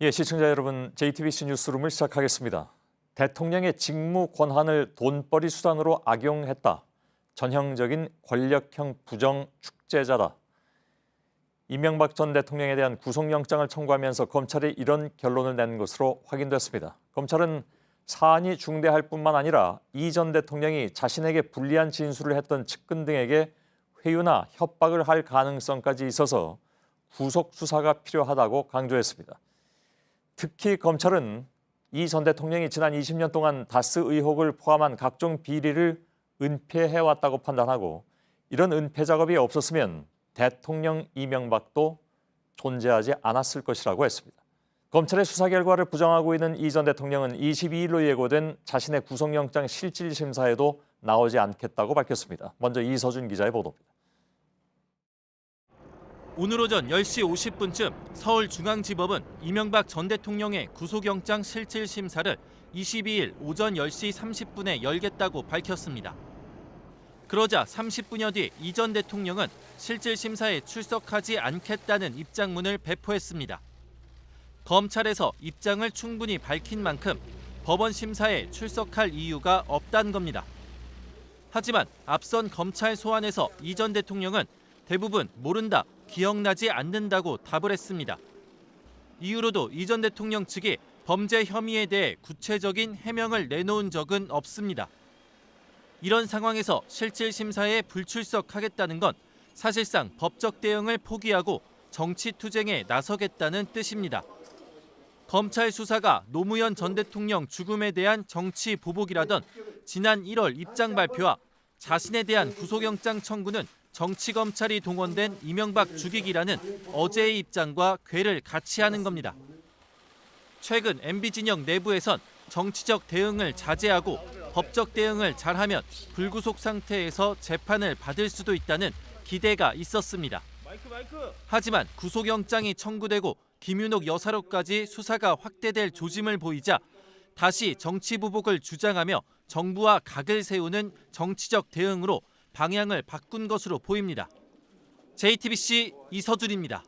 예, 시청자 여러분, JTBC 뉴스룸을 시작하겠습니다. 대통령의 직무 권한을 돈벌이 수단으로 악용했다. 전형적인 권력형 부정 축제자다. 이명박 전 대통령에 대한 구속영장을 청구하면서 검찰이 이런 결론을 낸 것으로 확인됐습니다. 검찰은 사안이 중대할 뿐만 아니라 이 전 대통령이 자신에게 불리한 진술을 했던 측근 등에게 회유나 협박을 할 가능성까지 있어서 구속 수사가 필요하다고 강조했습니다. 특히 검찰은 이 전 대통령이 지난 20년 동안 다스 의혹을 포함한 각종 비리를 은폐해왔다고 판단하고 이런 은폐 작업이 없었으면 대통령 이명박도 존재하지 않았을 것이라고 했습니다. 검찰의 수사 결과를 부정하고 있는 이 전 대통령은 22일로 예고된 자신의 구속영장 실질심사에도 나오지 않겠다고 밝혔습니다. 먼저 이서준 기자의 보도입니다. 오늘 오전 10시 50분쯤 서울중앙지법은 이명박 전 대통령의 구속영장 실질심사를 22일 오전 10시 30분에 열겠다고 밝혔습니다. 그러자 30분여 뒤 이 전 대통령은 실질심사에 출석하지 않겠다는 입장문을 배포했습니다. 검찰에서 입장을 충분히 밝힌 만큼 법원 심사에 출석할 이유가 없다는 겁니다. 하지만 앞선 검찰 소환에서 이 전 대통령은 대부분 모른다, 기억나지 않는다고 답을 했습니다. 이후로도 이 전 대통령 측이 범죄 혐의에 대해 구체적인 해명을 내놓은 적은 없습니다. 이런 상황에서 실질심사에 불출석하겠다는 건 사실상 법적 대응을 포기하고 정치투쟁에 나서겠다는 뜻입니다. 검찰 수사가 노무현 전 대통령 죽음에 대한 정치 보복이라던 지난 1월 입장 발표와 자신에 대한 구속영장 청구는 정치검찰이 동원된 이명박 죽이기라는 어제의 입장과 궤를 같이 하는 겁니다. 최근 MB진영 내부에선 정치적 대응을 자제하고 법적 대응을 잘하면 불구속 상태에서 재판을 받을 수도 있다는 기대가 있었습니다. 하지만 구속영장이 청구되고 김윤옥 여사로까지 수사가 확대될 조짐을 보이자 다시 정치보복을 주장하며 정부와 각을 세우는 정치적 대응으로 방향을 바꾼 것으로 보입니다. JTBC 이서준입니다.